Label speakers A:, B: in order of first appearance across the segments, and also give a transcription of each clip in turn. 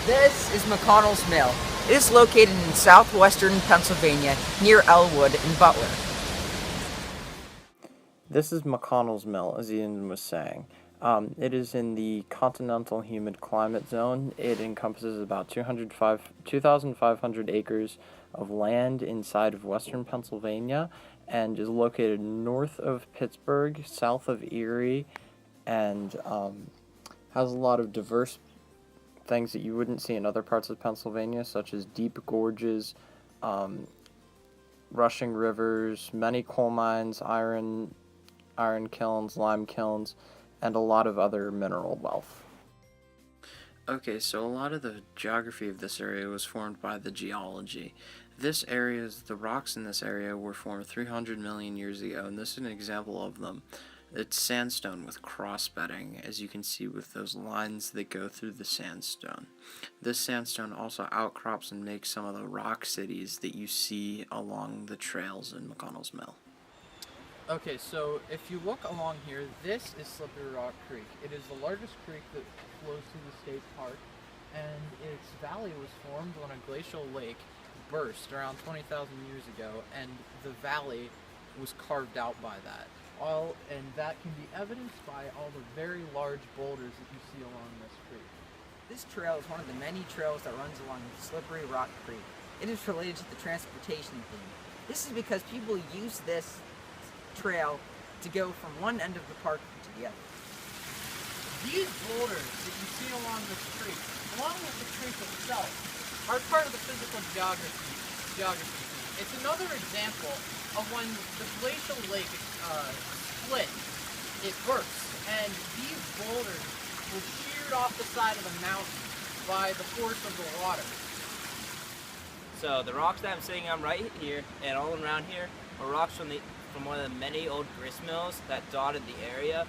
A: This is McConnell's Mill. It is located in southwestern Pennsylvania near Elwood and Butler.
B: This is McConnell's Mill, as Ian was saying. It is in the continental humid climate zone. It encompasses about 2,500 acres of land inside of western Pennsylvania and is located north of Pittsburgh, south of Erie, and has a lot of diverse things that you wouldn't see in other parts of Pennsylvania, such as deep gorges, rushing rivers, many coal mines, iron kilns, lime kilns, and a lot of other mineral wealth. Okay, so a lot of the geography of this area was formed by the geology. The rocks in this area were formed 300 million years ago, and this is an example of them. It's sandstone with cross-bedding, as you can see with those lines that go through the sandstone. This sandstone also outcrops and makes some of the rock cities that you see along the trails in McConnell's Mill.
C: Okay, so if you look along here, this is Slippery Rock Creek. It is the largest creek that flows through the state park, and its valley was formed when a glacial lake burst around 20,000 years ago, and the valley was carved out by that. And that can be evidenced by all the very large boulders that you see along this creek.
A: This trail is one of the many trails that runs along Slippery Rock Creek. It is related to the transportation theme. This is because people use this trail to go from one end of the park to the other.
C: These boulders that you see along this creek, along with the creek itself, are part of the physical geography. It's another example of when the glacial lake split, it burst, and these boulders were sheared off the side of the mountain by the force of the water.
D: So the rocks that I'm sitting on right here and all around here are rocks from one of the many old grist mills that dotted the area,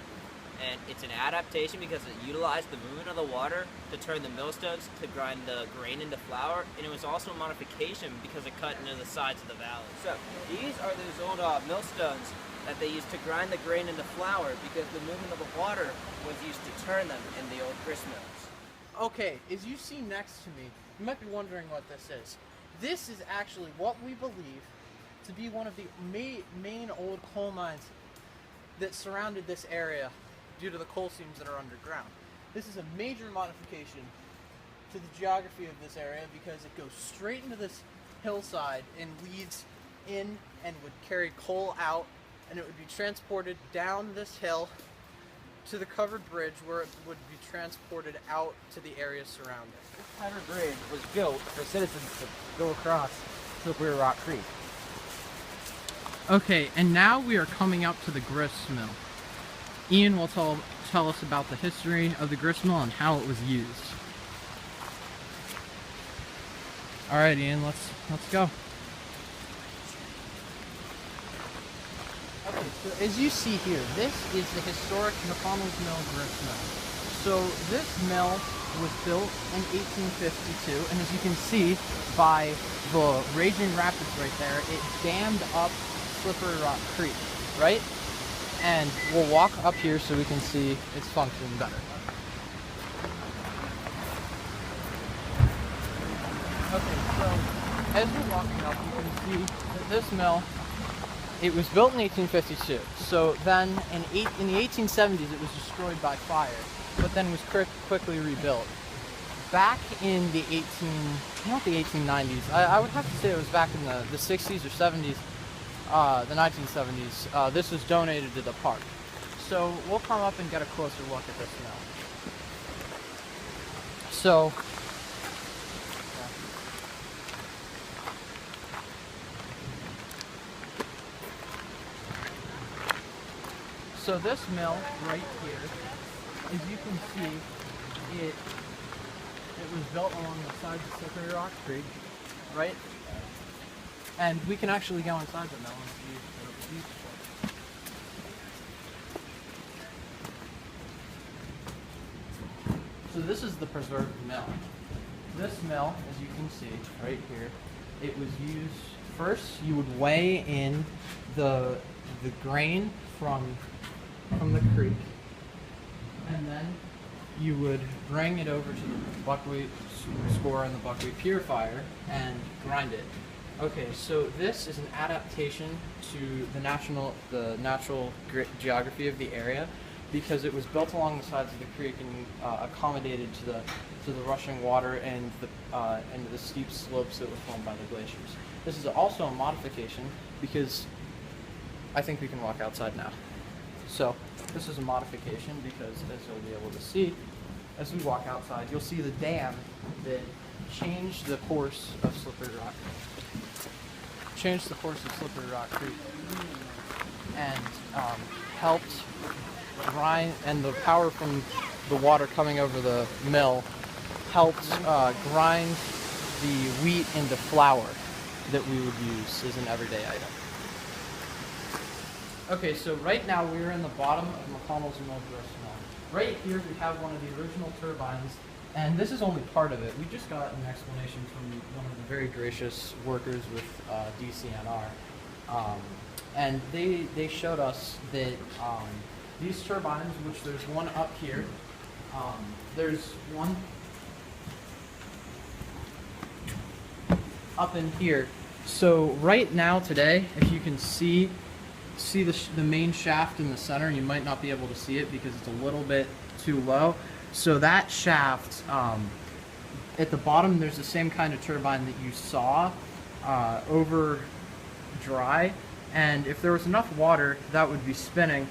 D: and it's an adaptation because it utilized the movement of the water to turn the millstones to grind the grain into flour, and it was also a modification because it cut into the sides of the valley. So these are those old millstones that they used to grind the grain into flour because the movement of the water was used to turn them in the old grist mills.
C: Okay, as you see next to me, you might be wondering what this is. This is actually what we believe to be one of the main old coal mines that surrounded this area due to the coal seams that are underground. This is a major modification to the geography of this area because it goes straight into this hillside and leads in and would carry coal out, and it would be transported down this hill to the covered bridge where it would be transported out to the area surrounding.
A: This covered bridge was built for citizens to go across Slippery Rock Creek.
C: Okay, and now we are coming up to the grist mill. Ian will tell us about the history of the grist mill and how it was used. All right, Ian, let's go. Okay, so as you see here, this is the historic McConnell's Mill grist mill. So this mill was built in 1852, and as you can see by the raging rapids right there, it dammed up Slippery Rock Creek, right? And we'll walk up here so we can see its function better. Okay, so as you're walking up, you can see that this mill, it was built in 1852. So then in the 1870s, it was destroyed by fire, but then was quickly rebuilt. Back in the 1890s, I would have to say it was back in the 60s or 70s, the 1970s, this was donated to the park. So we'll come up and get a closer look at this mill. So this mill right here, as you can see, it was built along the sides of Slippery Rock Creek, right? And we can actually go inside the mill and see what it was used for. So this is the preserved mill. This mill, as you can see right here, it was used, first you would weigh in the grain from the creek, and then you would bring it over to the buckwheat scorer and the buckwheat purifier and grind it. Okay, so this is an adaptation to the natural geography of the area, because it was built along the sides of the creek and accommodated to the rushing water and the steep slopes that were formed by the glaciers. This is also a modification because I think we can walk outside now. So this is a modification because, as you'll be able to see, as we walk outside, you'll see the dam that changed the course of Slippery Rock. Changed the course of Slippery Rock Creek and helped grind, and the power from the water coming over the mill helped grind the wheat into flour that we would use as an everyday item. Okay, so right now we're in the bottom of McConnell's mill grist mill. Right here we have one of the original turbines, and this is only part of it. We just got an explanation from one of the very gracious workers with DCNR, and they showed us that these turbines, which there's one up here, there's one up in here. So right now today, if you can see the main shaft in the center, you might not be able to see it because it's a little bit too low. So that shaft, at the bottom, there's the same kind of turbine that you saw over dry, and if there was enough water, that would be spinning,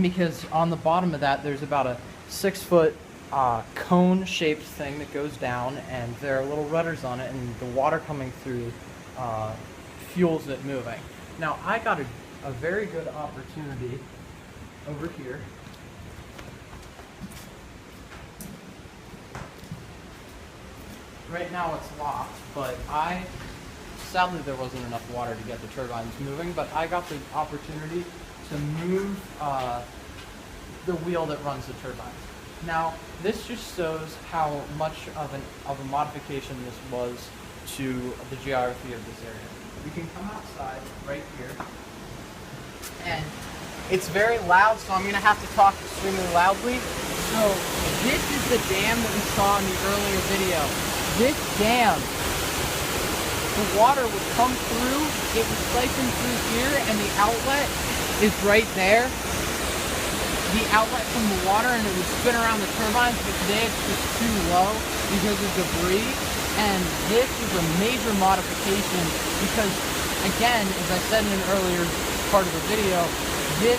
C: because on the bottom of that there's about a 6-foot cone-shaped thing that goes down, and there are little rudders on it, and the water coming through fuels it moving. Now I got a very good opportunity over here. Right now it's locked, but sadly there wasn't enough water to get the turbines moving, but I got the opportunity to move the wheel that runs the turbines. Now, this just shows how much of a modification this was to the geography of this area. We can come outside right here, and it's very loud, so I'm going to have to talk extremely loudly. So this is the dam that we saw in the earlier video. This dam, the water would come through, it would siphon through here, and the outlet is right there. The outlet from the water, and it would spin around the turbines, but today it's just too low because of debris. And this is a major modification because, again, as I said in an earlier part of the video, this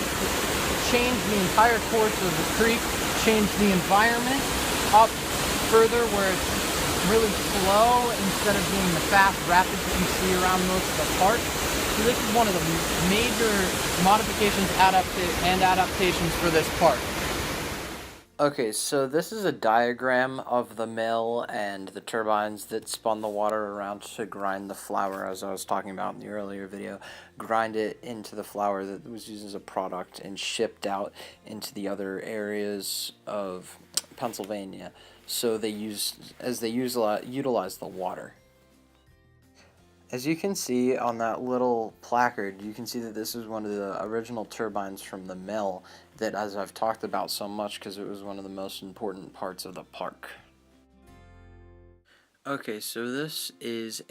C: changed the entire course of the creek, changed the environment up further where it's really slow instead of being the fast rapids that you see around most of the park. So this is one of the major modifications and adaptations for this park.
B: Okay, so this is a diagram of the mill and the turbines that spun the water around to grind the flour, as I was talking about in the earlier video, grind it into the flour that was used as a product and shipped out into the other areas of Pennsylvania. So they utilize the water. As you can see on that little placard, you can see that this is one of the original turbines from the mill that, as I've talked about so much, because it was one of the most important parts of the park. Okay, so this is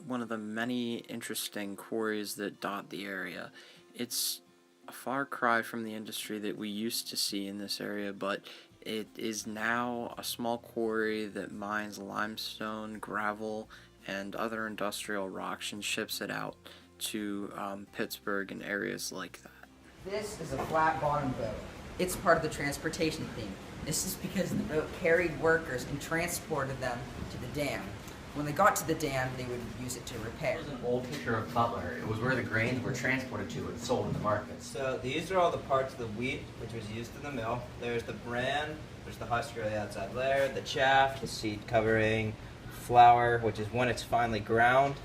B: one of the many interesting quarries that dot the area. It's a far cry from the industry that we used to see in this area, but it is now a small quarry that mines limestone, gravel, and other industrial rocks and ships it out to Pittsburgh and areas like that.
A: This is a flat bottom boat. It's part of the transportation theme. This is because the boat carried workers and transported them to the dam. When they got to the dam, they would use it to repair.
E: This is an old picture of Butler. It was where the grains were transported to and sold in the markets.
D: So these are all the parts of the wheat which was used in the mill. There's the bran, there's the husker on the outside layer, the chaff, the seed covering, flour, which is when it's finally ground,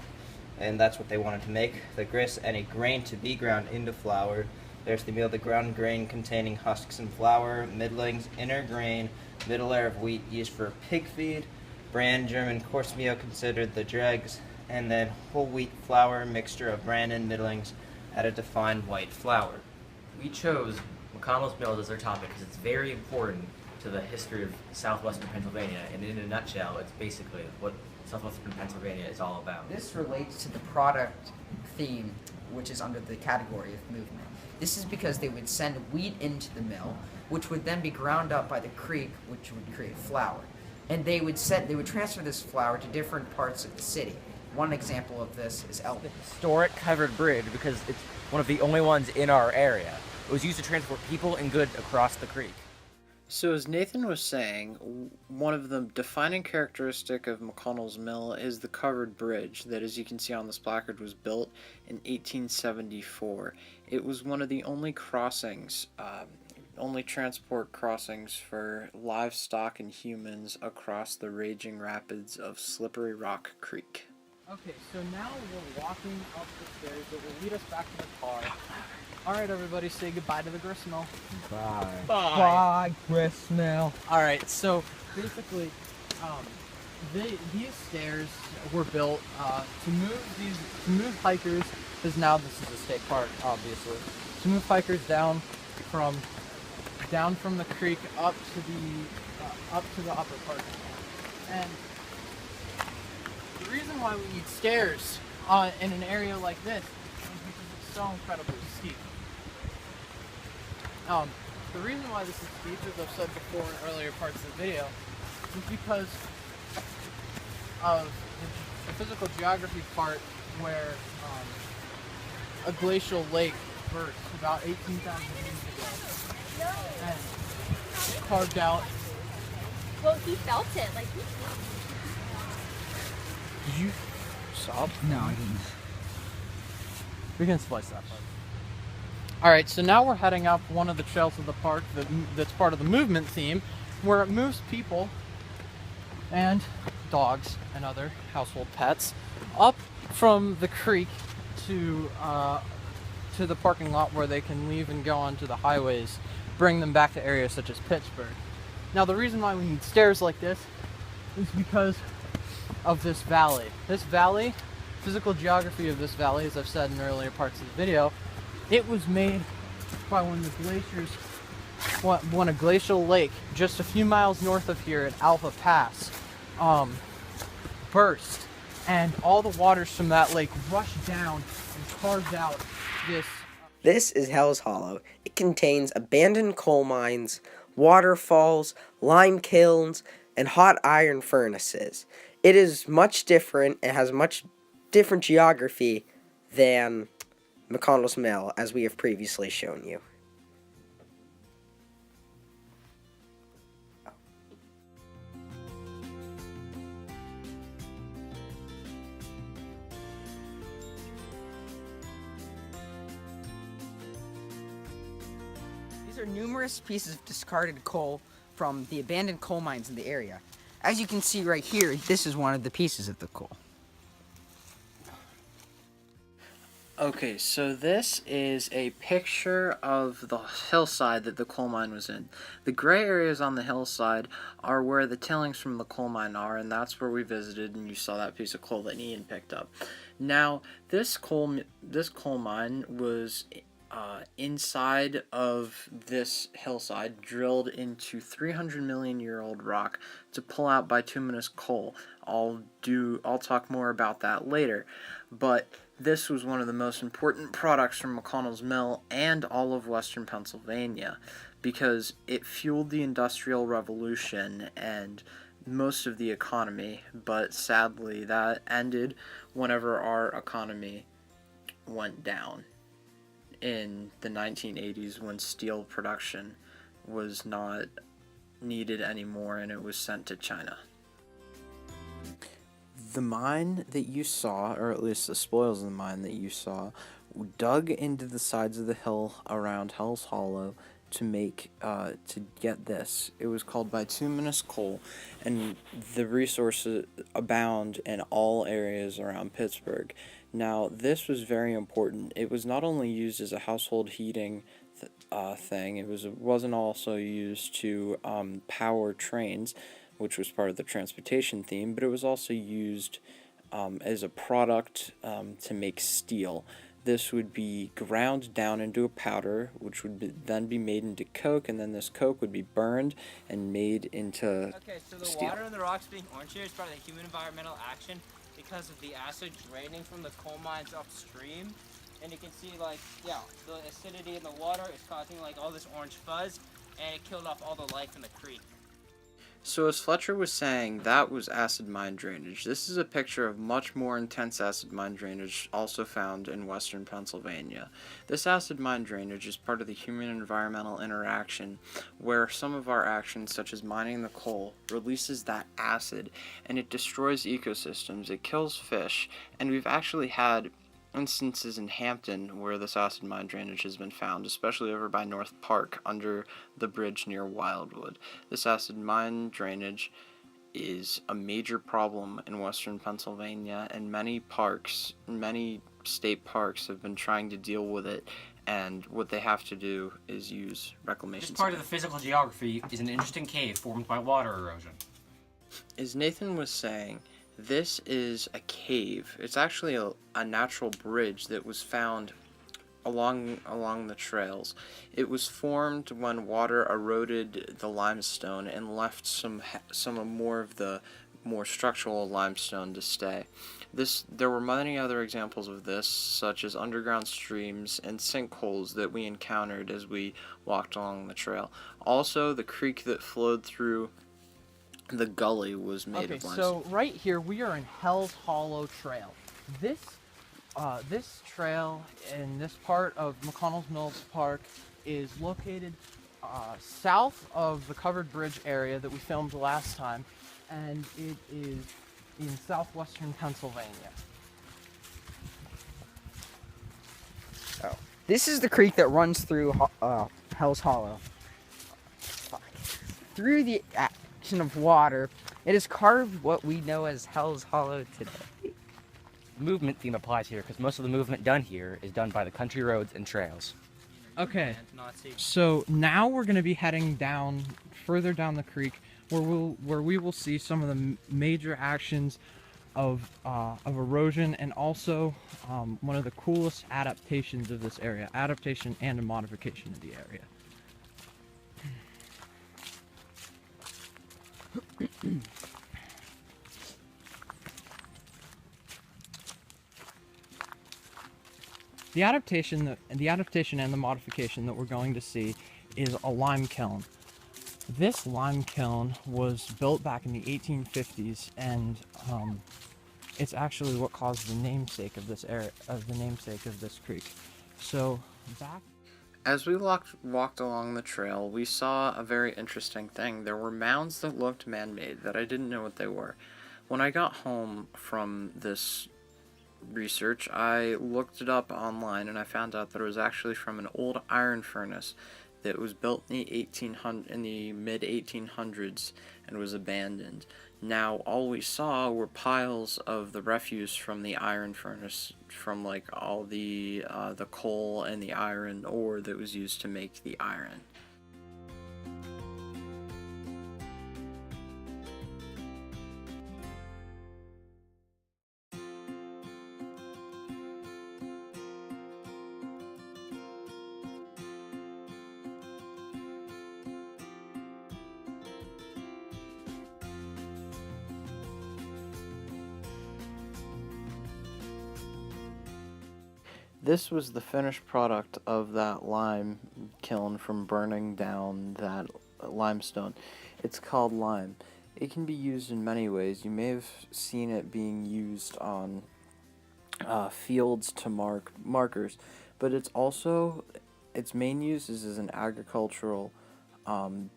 D: and that's what they wanted to make. The grist, any grain to be ground into flour. There's the meal, the ground grain containing husks and flour, middlings, inner grain, middle layer of wheat used for pig feed, bran, German coarse meal considered the dregs, and then whole wheat flour, mixture of bran and middlings at a defined white flour.
E: We chose McConnell's Mills as our topic because it's very important to to the history of southwestern Pennsylvania, and in a nutshell, it's basically what southwestern Pennsylvania is all about.
A: This relates to the product theme, which is under the category of movement. This is because they would send wheat into the mill, which would then be ground up by the creek, which would create flour. And they would transfer this flour to different parts of the city. One example of this is Elton.
F: Historic covered bridge because it's one of the only ones in our area. It was used to transport people and goods across the creek.
B: So as Nathan was saying, one of the defining characteristic of McConnell's Mill is the covered bridge that, as you can see on this placard, was built in 1874. It was one of the only crossings, only transport crossings for livestock and humans across the raging rapids of Slippery Rock Creek.
C: Okay, so now we're walking up the stairs that will lead us back to the car. Alright, everybody, say goodbye to the gristmill.
F: Bye.
C: Bye, gristmill. Alright, so basically, these stairs were built to move hikers, because now this is a state park, obviously, to move hikers down from the creek up to the upper part. And the reason why we need stairs in an area like this is because it's so incredibly steep. The reason why this is steep, as I've said before in earlier parts of the video, is because of the physical geography part where a glacial lake burst about 18,000 years ago and carved out.
G: Well, he felt it. Like,
C: Did you sob?
A: No, I didn't.
C: We can splice that part. Alright, so now we're heading up one of the trails of the park that's part of the movement theme, where it moves people and dogs and other household pets up from the creek to the parking lot where they can leave and go onto the highways, bring them back to areas such as Pittsburgh. Now, the reason why we need stairs like this is because of this valley. This valley, physical geography of this valley, as I've said in earlier parts of the video, it was made by when a glacial lake just a few miles north of here at Alpha Pass burst, and all the waters from that lake rushed down and carved out this.
H: This is Hell's Hollow. It contains abandoned coal mines, waterfalls, lime kilns, and hot iron furnaces. It is much different. It has much different geography than McConnell's Mill, as we have previously shown you.
A: These are numerous pieces of discarded coal from the abandoned coal mines in the area. As you can see right here, this is one of the pieces of the coal.
B: Okay, so this is a picture of the hillside that the coal mine was in. The gray areas on the hillside are where the tailings from the coal mine are, and that's where we visited, and you saw that piece of coal that Ian picked up. Now, this coal mine was inside of this hillside, drilled into 300 million year old rock to pull out bituminous coal. I'll talk more about that later, but this was one of the most important products from McConnell's Mill and all of western Pennsylvania, because it fueled the Industrial Revolution and most of the economy, but sadly that ended whenever our economy went down in the 1980s, when steel production was not needed anymore and it was sent to China. The mine that you saw, or at least the spoils of the mine that you saw, dug into the sides of the hill around Hell's Hollow to get this. It was called bituminous coal, and the resources abound in all areas around Pittsburgh. Now, this was very important. It was not only used as a household heating thing, it wasn't also used to power trains, which was part of the transportation theme, but it was also used as a product to make steel. this would be ground down into a powder, which would then be made into coke, and then this coke would be burned and made into
D: Okay, so the
B: steel.
D: water in the rocks being orange here is part of the human environmental action because of the acid draining from the coal mines upstream. And you can see, like, yeah, the acidity in the water is causing, like, all this orange fuzz, and it killed off all the life in the creek.
B: So as Fletcher was saying, that was acid mine drainage. This is a picture of much more intense acid mine drainage also found in western Pennsylvania. This acid mine drainage is part of the human environmental interaction where some of our actions, such as mining the coal, releases that acid and it destroys ecosystems, it kills fish, and we've actually had instances in Hampton where this acid mine drainage has been found, especially over by North Park under the bridge near Wildwood. This acid mine drainage is a major problem in western Pennsylvania, and many state parks have been trying to deal with it, and what they have to do is use reclamation.
F: This part of the physical geography is an interesting cave formed by water erosion.
B: As Nathan was saying, this is a cave. It's actually a natural bridge that was found along the trails. It was formed when water eroded the limestone and left some more of the more structural limestone to stay. There were many other examples of this, such as underground streams and sinkholes that we encountered as we walked along the trail. Also, the creek that flowed through the gully was made of limestone.
C: So right here we are in Hell's Hollow Trail. This trail in this part of McConnell's Mills Park is located south of the covered bridge area that we filmed last time, and it is in southwestern Pennsylvania.
A: This is the creek that runs through Hell's Hollow. Through the action of water, it has carved what we know as Hell's Hollow today.
F: Movement theme applies here because most of the movement done here is done by the country roads and trails.
C: Okay, so now we're going to be heading down, further down the creek, where we will see some of the major actions of erosion, and also one of the coolest adaptations of this area, adaptation and a modification of the area. The adaptation and the modification that we're going to see is a lime kiln. This lime kiln was built back in the 1850s, and it's actually what caused the namesake of this area, the namesake of this creek. So back.
B: As we walked along the trail, we saw a very interesting thing. There were mounds that looked man-made that I didn't know what they were. When I got home from this research, I looked it up online and I found out that it was actually from an old iron furnace that was built in the mid 1800s and was abandoned. Now all we saw were piles of the refuse from the iron furnace, from like all the coal and the iron ore that was used to make the iron. This was the finished product of that lime kiln from burning down that limestone. It's called lime. It can be used in many ways. You may have seen it being used on fields to mark markers, but it's also, its main use is as an agricultural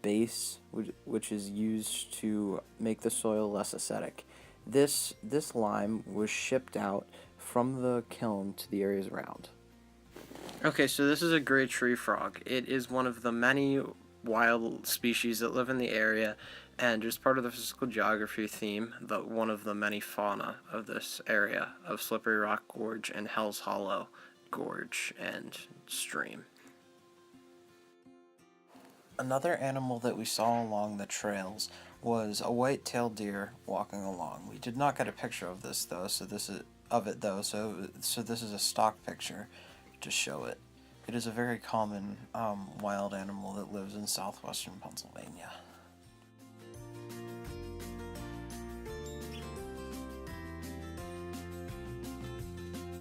B: base, which is used to make the soil less acidic. This lime was shipped out from the kiln to the areas around. Okay, so this is a gray tree frog. It is one of the many wild species that live in the area, and as part of the physical geography theme, one of the many fauna of this area of Slippery Rock Gorge and Hell's Hollow Gorge and stream. Another animal that we saw along the trails was a white-tailed deer walking along. We did not get a picture of this though, so this is this is a stock picture to show it. It is a very common wild animal that lives in southwestern Pennsylvania.